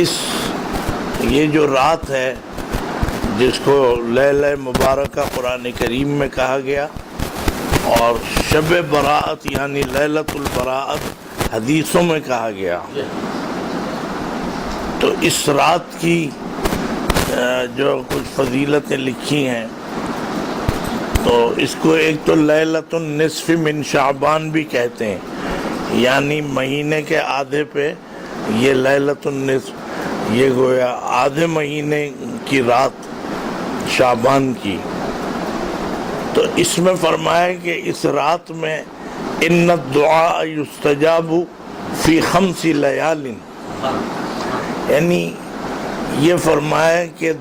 یہ جو رات ہے جس کو لیلہ مبارکہ قرآن کریم میں کہا گیا اور شب براءت یعنی لیلۃ البراءت حدیثوں میں کہا گیا، تو اس رات کی جو کچھ فضیلتیں لکھی ہیں تو اس کو ایک تو لیلۃ النصف من شعبان بھی کہتے ہیں، یعنی مہینے کے آدھے پہ یہ لیلۃ النصف، یہ گویا آدھے مہینے کی رات شعبان کی۔ تو اس میں فرمایا کہ اس رات میں ان الدعاء یستجاب فی 5 لیال، یعنی یہ فرمایا کہ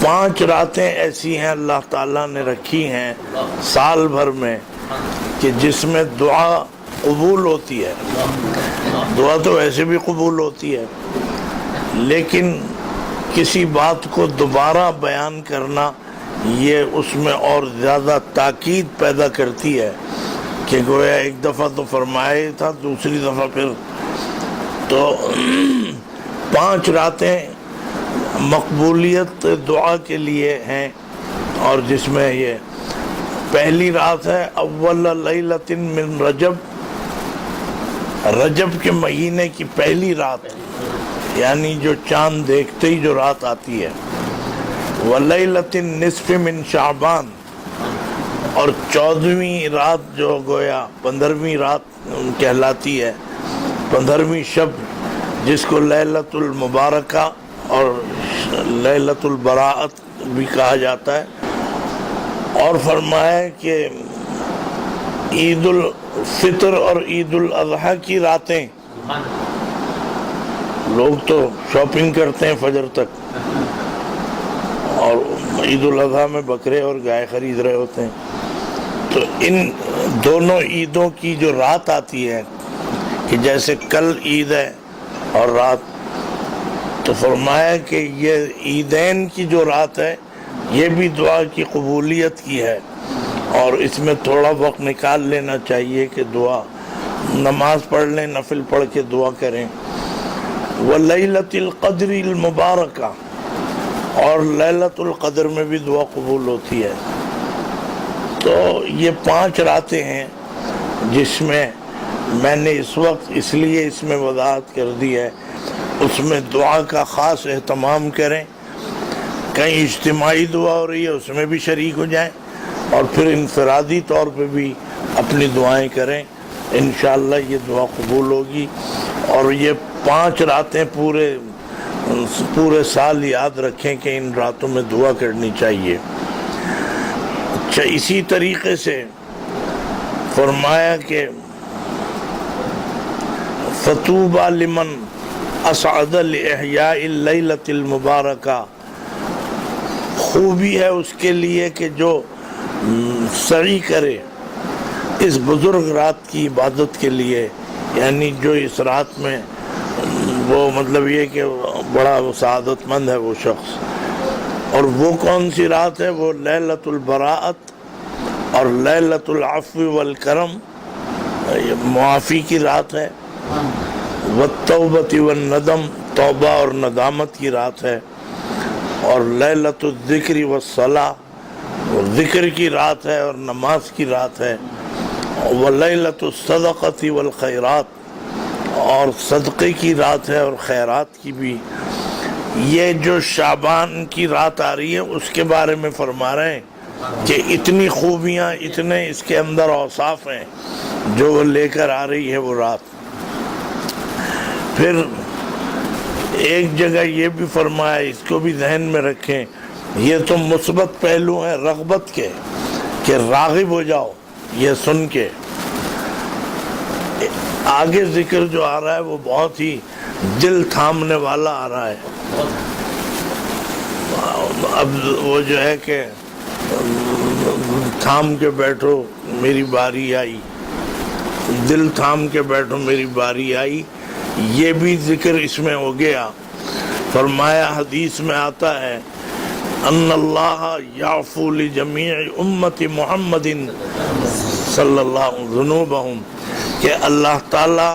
5 راتیں ایسی ہیں اللہ تعالیٰ نے رکھی ہیں سال بھر میں کہ جس میں دعا قبول ہوتی ہے۔ دعا تو ویسے بھی قبول ہوتی ہے، لیکن کسی بات کو دوبارہ بیان کرنا یہ اس میں اور زیادہ تاکید پیدا کرتی ہے کہ گویا ایک دفعہ تو فرمایا تھا، دوسری دفعہ پھر تو 5 راتیں مقبولیت دعا کے لیے ہیں، اور جس میں یہ پہلی رات ہے اول لیلۃ من رجب، رجب کے مہینے کی پہلی رات، یعنی جو چاند دیکھتے ہی جو رات آتی ہے، ولیلۃ النصف من شعبان، اور 14ویں رات جو گویا 15ویں رات کہلاتی ہے، 15ویں شب جس کو لیلۃ المبارکہ اور لیلۃ البراءت بھی کہا جاتا ہے۔ اور فرمایا کہ عید الفطر اور عید الاضحیٰ کی راتیں، لوگ تو شاپنگ کرتے ہیں فجر تک، اور عید الاضحیٰ میں بکرے اور گائے خرید رہے ہوتے ہیں، تو ان دونوں عیدوں کی جو رات آتی ہے کہ جیسے کل عید ہے اور رات، تو فرمایا کہ یہ عیدین کی جو رات ہے یہ بھی دعا کی قبولیت کی ہے، اور اس میں تھوڑا وقت نکال لینا چاہیے کہ دعا نماز پڑھ لیں، نفل پڑھ کے دعا کریں۔ ولیلۃ القدر المبارکہ، اور لیلۃ القدر میں بھی دعا قبول ہوتی ہے۔ تو یہ 5 راتیں ہیں جس میں نے اس وقت اس لیے اس میں وضاحت کر دی ہے، اس میں دعا کا خاص اہتمام کریں، کہیں اجتماعی دعا ہو رہی ہے اس میں بھی شریک ہو جائیں، اور پھر انفرادی طور پہ بھی اپنی دعائیں کریں، انشاءاللہ یہ دعا قبول ہوگی۔ اور یہ 5 راتیں پورے سال یاد رکھیں کہ ان راتوں میں دعا کرنی چاہیے۔ اچھا، اسی طریقے سے فرمایا کہ فطوبى لمن اسعد لإحیاء اللیلۃ المبارکہ، خوبی ہے اس کے لیے کہ جو سعی کرے اس بزرگ رات کی عبادت کے لیے، یعنی جو اس رات میں وہ مطلب یہ کہ بڑا سعادت مند ہے وہ شخص۔ اور وہ کون سی رات ہے؟ وہ لیلۃ البراءت اور لیلۃ العفو والکرم، معافی کی رات ہے، والتوبۃ والندم، توبہ اور ندامت کی رات ہے، اور لیلۃ الذکر والصلاۃ، ذکر کی رات ہے اور نماز کی رات ہے، ولیلۃ الصدقۃ والخیرات، اور صدقے کی رات ہے اور خیرات کی بھی۔ یہ جو شعبان کی رات آ رہی ہے اس کے بارے میں فرما رہے ہیں کہ اتنی خوبیاں، اتنے اس کے اندر اوصاف ہیں جو وہ لے کر آ رہی ہے وہ رات۔ پھر ایک جگہ یہ بھی فرمایا، اس کو بھی ذہن میں رکھیں، یہ تو مثبت پہلو ہیں رغبت کے کہ راغب ہو جاؤ یہ سن کے۔ آگے ذکر جو آ رہا ہے وہ بہت ہی دل تھامنے والا آ رہا ہے۔ اب وہ جو ہے کہ تھام کے بیٹھو میری باری آئی، دل تھام کے بیٹھو میری باری آئی، یہ بھی ذکر اس میں ہو گیا۔ فرمایا حدیث میں آتا ہے ان اللہ یعفو لجمیع امت محمد صلی اللہ علیہ وسلم ذنوبہم، کہ اللہ تعالیٰ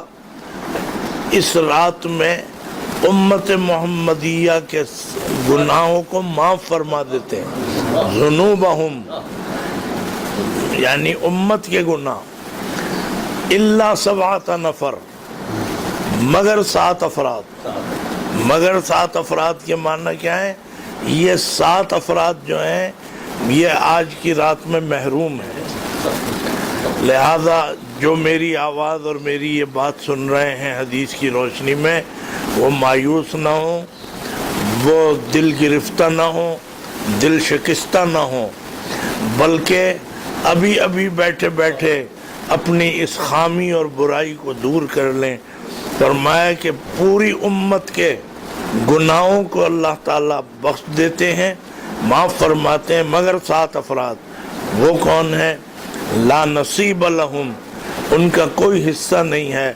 اس رات میں امت محمدیہ کے گناہوں کو معاف فرما دیتے ہیں. ذنوبہم یعنی امت کے گناہ. الا 7 نفر مگر 7 افراد. مگر 7 افراد کے معنی کیا ہے؟ یہ 7 افراد جو ہیں یہ آج کی رات میں محروم ہیں. لہذا جو میری آواز اور میری یہ بات سن رہے ہیں حدیث کی روشنی میں، وہ مایوس نہ ہوں، وہ دل گرفتہ نہ ہوں، دل شکستہ نہ ہوں، بلکہ ابھی ابھی بیٹھے بیٹھے اپنی اس خامی اور برائی کو دور کر لیں. فرمایا کہ پوری امت کے گناہوں کو اللہ تعالیٰ بخش دیتے ہیں، معاف فرماتے ہیں، مگر 7 افراد. وہ کون ہیں؟ لا نصیب لہم، ان کا کوئی حصہ نہیں ہے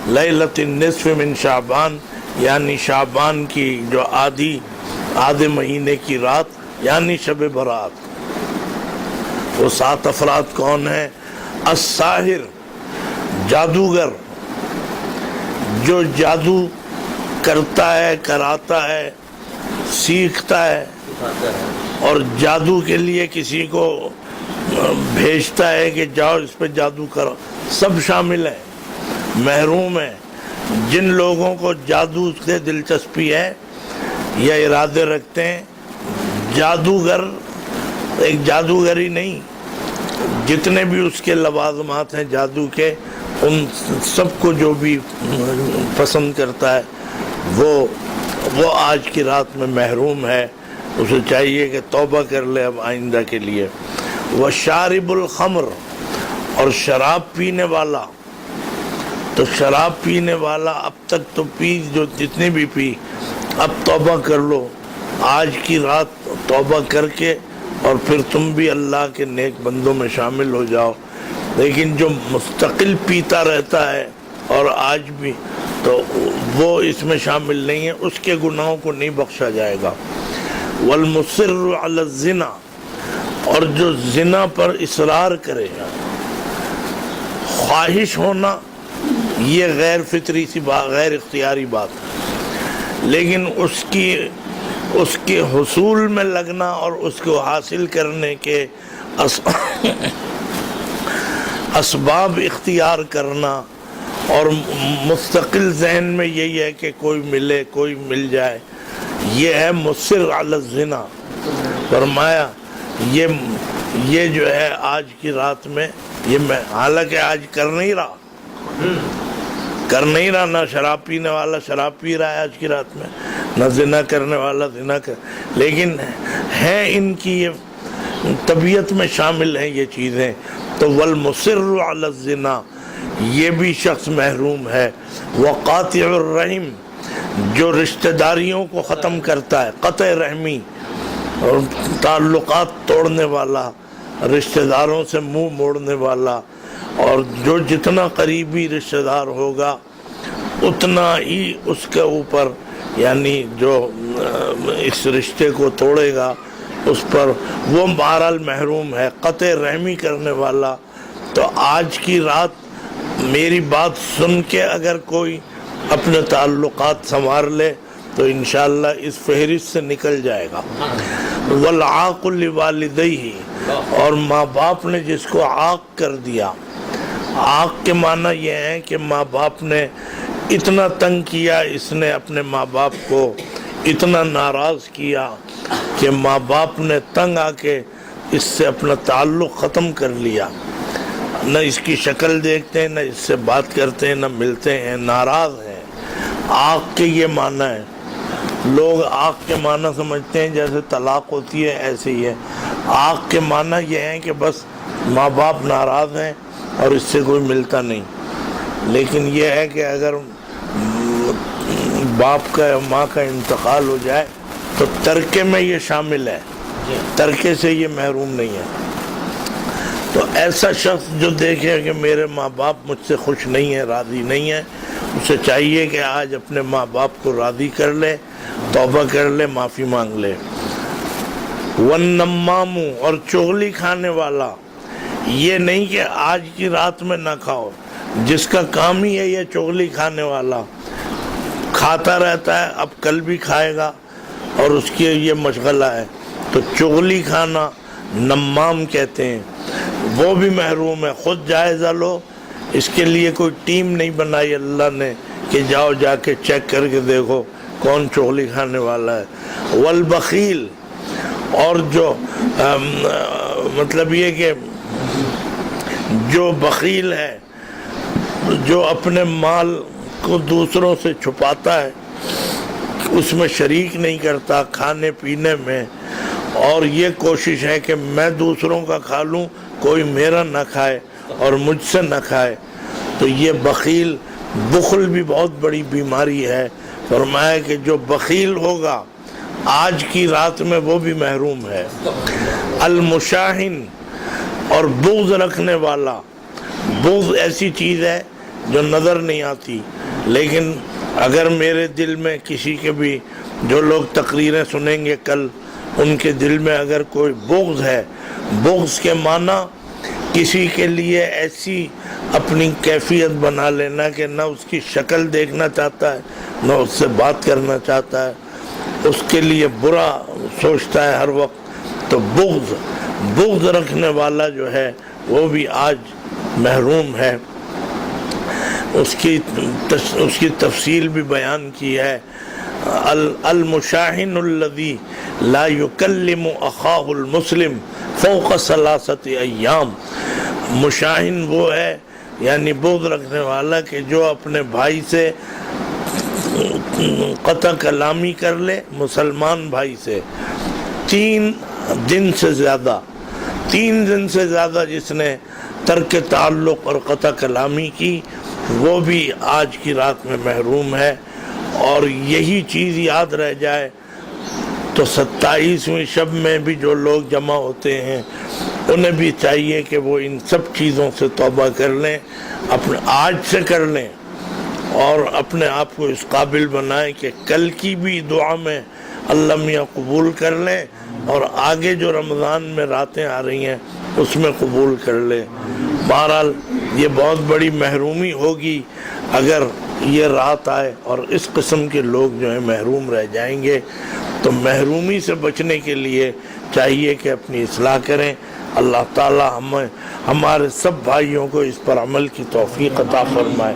لیلۃ النصف من شعبان، یعنی شعبان کی جو آدھے مہینے کی رات یعنی شب برات. وہ 7 افراد کون ہیں؟ الساحر جادوگر، جو جادو کرتا ہے، کراتا ہے، سیکھتا ہے اور جادو کے لیے کسی کو بھیجتا ہے کہ جاؤ اس پہ جادو کرو، سب شامل ہیں. محروم ہیں جن لوگوں کو جادو سے دلچسپی ہے یا ارادے رکھتے ہیں. جادوگر ایک جادوگر ہی نہیں، جتنے بھی اس کے لوازمات ہیں جادو کے، ان سب کو جو بھی پسند کرتا ہے وہ آج کی رات میں محروم ہے. اسے چاہیے کہ توبہ کر لے اب آئندہ کے لیے. وشارب الخمر، اور شراب پینے والا. تو شراب پینے والا اب تک تو جو جتنی بھی پی، اب توبہ کر لو آج کی رات، توبہ کر کے اور پھر تم بھی اللہ کے نیک بندوں میں شامل ہو جاؤ. لیکن جو مستقل پیتا رہتا ہے اور آج بھی، تو وہ اس میں شامل نہیں ہے، اس کے گناہوں کو نہیں بخشا جائے گا. والمصر علی الزنا، اور جو زنا پر اصرار کرے گا. خواہش ہونا یہ غیر فطری سی بات، غیر اختیاری بات ہے، لیکن اس کے حصول میں لگنا اور اس کو حاصل کرنے کے اسباب اختیار کرنا اور مستقل ذہن میں یہی ہے کہ کوئی ملے، کوئی مل جائے، یہ ہے مصر علی الزنا. فرمایا یہ جو ہے آج کی رات میں، یہ میں حالانکہ آج کر نہیں رہا، نہ شراب پینے والا شراب پی رہا ہے آج کی رات میں، نہ زنا کرنے والا زنا لیکن ہیں ان کی یہ طبیعت میں شامل ہیں یہ چیزیں. تو والمصر علی الزنا، یہ بھی شخص محروم ہے. وقاطع الرحم، جو رشتہ داریوں کو ختم کرتا ہے، قطع رحمی اور تعلقات توڑنے والا، رشتہ داروں سے منہ موڑنے والا، اور جو جتنا قریبی رشتہ دار ہوگا اتنا ہی اس کے اوپر، یعنی جو اس رشتے کو توڑے گا اس پر، وہ بہرحال محروم ہے. قطع رحمی کرنے والا. تو آج کی رات میری بات سن کے اگر کوئی اپنے تعلقات سنوار لے تو انشاءاللہ اس فہرست سے نکل جائے گا. والعاق لوالدیہ، اور ماں باپ نے جس کو عاق کر دیا. عاق کے معنی یہ ہے کہ ماں باپ نے اتنا تنگ کیا، اس نے اپنے ماں باپ کو اتنا ناراض کیا کہ ماں باپ نے تنگ آ کے اس سے اپنا تعلق ختم کر لیا. نہ اس کی شکل دیکھتے ہیں، نہ اس سے بات کرتے ہیں، نہ ملتے ہیں، ناراض ہیں. عاق کے یہ معنی ہے. لوگ عاق کے معنی سمجھتے ہیں جیسے طلاق ہوتی ہے، ایسے ہی ہے. عاق کے معنی یہ ہے کہ بس ماں باپ ناراض ہیں اور اس سے کوئی ملتا نہیں. لیکن یہ ہے کہ اگر باپ کا یا ماں کا انتقال ہو جائے تو ترکے میں یہ شامل ہے، ترکے سے یہ محروم نہیں ہے. تو ایسا شخص جو دیکھے کہ میرے ماں باپ مجھ سے خوش نہیں ہیں، راضی نہیں ہیں، اسے چاہیے کہ آج اپنے ماں باپ کو راضی کر لے، توبہ کر لے، معافی مانگ لے. والنمام، اور چغلی کھانے والا. یہ نہیں کہ آج کی رات میں نہ کھاؤ، جس کا کام ہی ہے یہ چغلی کھانے والا، کھاتا رہتا ہے، اب کل بھی کھائے گا اور اس کی یہ مشغلہ ہے. تو چغلی کھانا نمام کہتے ہیں، وہ بھی محروم ہے. خود جائزہ لو، اس کے لیے کوئی ٹیم نہیں بنائی اللہ نے کہ جاؤ جا کے چیک کر کے دیکھو کون چغلی کھانے والا ہے. والبخیل، اور جو مطلب یہ کہ جو بخیل ہے، جو اپنے مال کو دوسروں سے چھپاتا ہے، اس میں شریک نہیں کرتا کھانے پینے میں، اور یہ کوشش ہے کہ میں دوسروں کا کھا لوں، کوئی میرا نہ کھائے اور مجھ سے نہ کھائے. تو یہ بخیل، بخل بھی بہت بڑی بیماری ہے. فرمایا کہ جو بخیل ہوگا آج کی رات میں وہ بھی محروم ہے. المشاہن، اور بغض رکھنے والا. بغض ایسی چیز ہے جو نظر نہیں آتی، لیکن اگر میرے دل میں کسی کے بھی، جو لوگ تقریریں سنیں گے کل، ان کے دل میں اگر کوئی بغض ہے، بغض کے معنی کسی کے لیے ایسی اپنی کیفیت بنا لینا کہ نہ اس کی شکل دیکھنا چاہتا ہے، نہ اس سے بات کرنا چاہتا ہے، اس کے لیے برا سوچتا ہے ہر وقت. تو بغض رکھنے والا جو ہے وہ بھی آج محروم ہے. اس کی تفصیل بھی بیان کی ہے. المشاہن الذی لا یکلم اخاہ المسلم فوق 3 ایام. مشاہن وہ ہے، یعنی بغض رکھنے والا کہ جو اپنے بھائی سے قطع کلامی کر لے، مسلمان بھائی سے 3 دن سے زیادہ. 3 دن سے زیادہ جس نے ترک تعلق اور قطع کلامی کی، وہ بھی آج کی رات میں محروم ہے. اور یہی چیز یاد رہ جائے تو 27ویں شب میں بھی جو لوگ جمع ہوتے ہیں انہیں بھی چاہیے کہ وہ ان سب چیزوں سے توبہ کر لیں، اپنے آج سے کر لیں، اور اپنے آپ کو اس قابل بنائیں کہ کل کی بھی دعا میں اللہ میاں قبول کر لیں، اور آگے جو رمضان میں راتیں آ رہی ہیں اس میں قبول کر لیں. بہرحال یہ بہت بڑی محرومی ہوگی اگر یہ رات آئے اور اس قسم کے لوگ جو ہیں محروم رہ جائیں گے. تو محرومی سے بچنے کے لیے چاہیے کہ اپنی اصلاح کریں. اللہ تعالی ہمارے سب بھائیوں کو اس پر عمل کی توفیق عطا فرمائے.